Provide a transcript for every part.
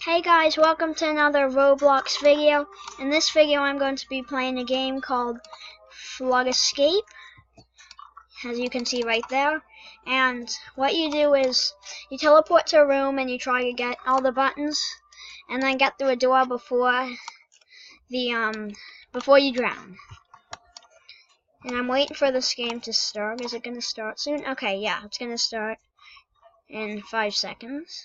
Hey guys, welcome to another Roblox video. In this video I'm going to be playing a game called Flood Escape, as you can see right there. And what you do is you teleport to a room and you try to get all the buttons and then get through a door before you drown. And I'm waiting for this game to start. Is it going to start soon? Okay, yeah, it's going to start in 5 seconds.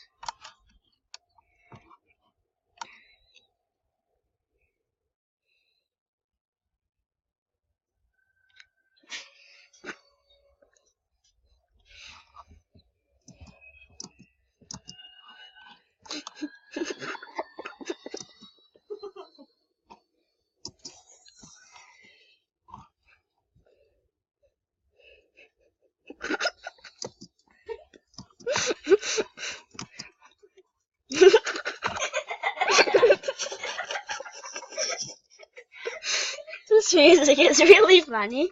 This music is really funny.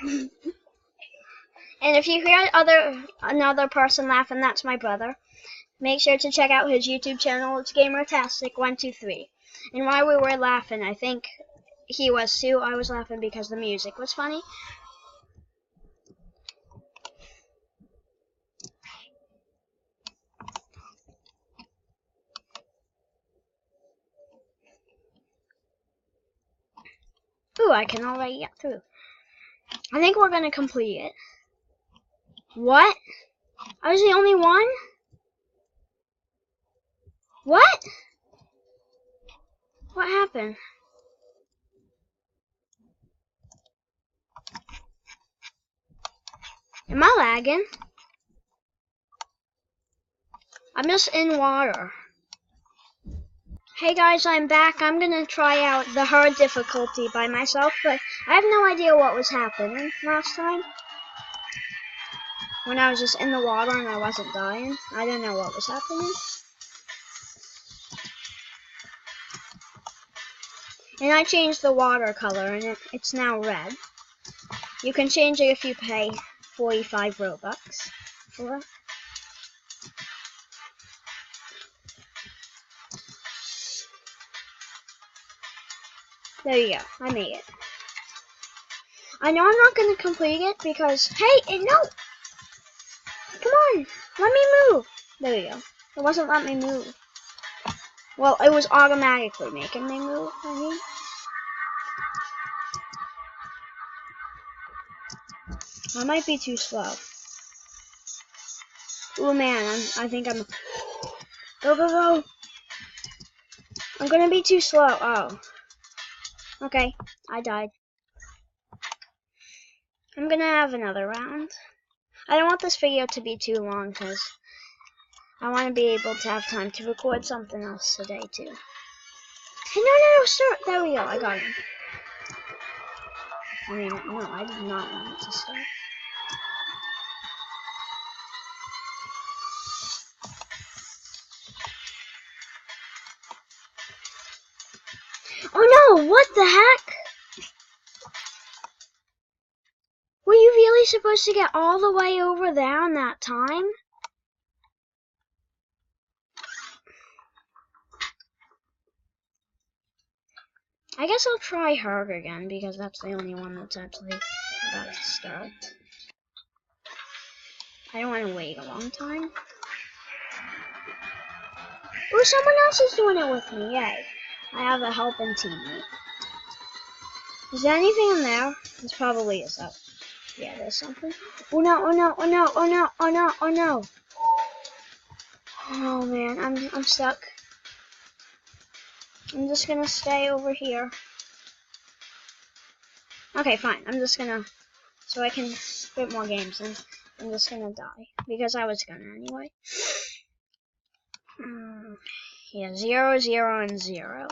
And if you hear another person laughing, that's my brother. Make sure to check out his YouTube channel. It's Gamertastic123. And while we were laughing, I think he was too. I was laughing because the music was funny. Ooh, I can already get through. I think we're gonna complete it. What? I was the only one? What? What happened? Am I lagging? I'm just in water. Hey guys, I'm back. I'm gonna try out the hard difficulty by myself, but I have no idea what was happening last time. When I was just in the water and I wasn't dying. I don't know what was happening. And I changed the water color and it's now red. You can change it if you pay 45 Robux for it. There you go, I made it. I know I'm not going to complete it because, hey, no! Come on, let me move. There you go. It wasn't letting me move. Well, it was automatically making me move, I mean. I might be too slow. Oh man, I think I'm... Go, go, go! I'm gonna be too slow. Oh. Okay, I died. I'm gonna have another round. I don't want this video to be too long because I want to be able to have time to record something else today too. Hey, no, start. There we go, I got him. I mean, no, I did not want it to start. Oh no, what the heck? Were you really supposed to get all the way over there in that time? I guess I'll try her again because that's the only one that's actually about to start. I don't want to wait a long time. Oh, someone else is doing it with me, yay. I have a helping teammate. Is there anything in there? This probably is up. Yeah, there's something. Oh no, oh no, oh no, oh no, oh no, oh no. Oh man, I'm stuck. I'm just gonna stay over here. Okay, fine. I'm just gonna, so I can quit more games, and I'm just gonna die because I was gonna anyway. Yeah, 0, 0, and 0.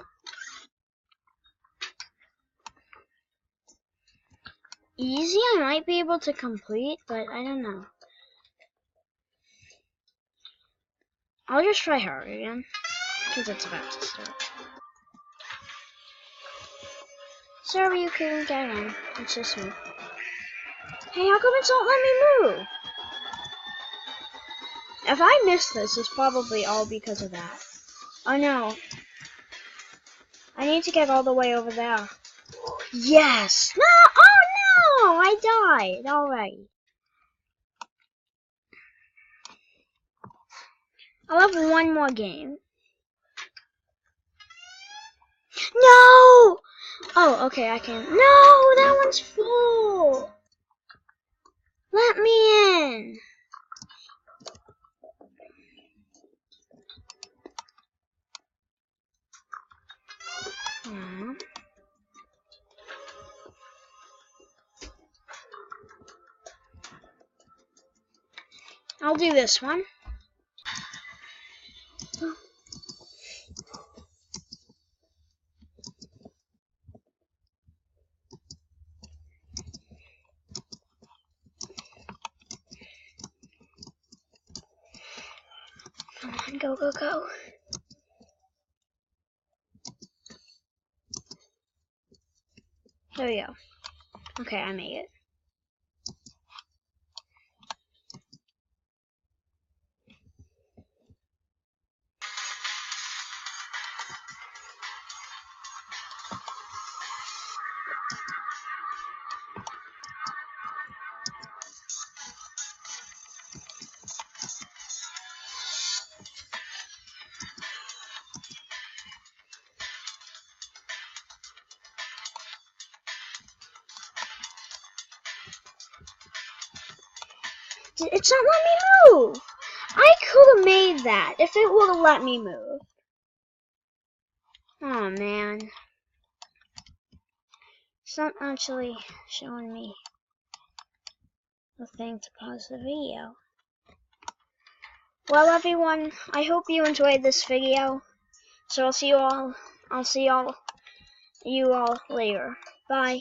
Easy, I might be able to complete, but I don't know. I'll just try her again because it's about to start. Sorry you couldn't get in. It's just me. Hey, how come it's not letting me move? If I miss this, it's probably all because of that. Oh no. I need to get all the way over there. Yes! No! Oh no! I died already. I'll have one more game. No! Oh, okay, I can. No! That one's full! Let me in! Aww. I'll do this one. Come on, go, go, go. There we go. Okay, I made it. It's not letting me move. I could have made that if it would have let me move. Oh man. It's not actually showing me the thing to pause the video. Well everyone, I hope you enjoyed this video. So I'll see you all later. Bye.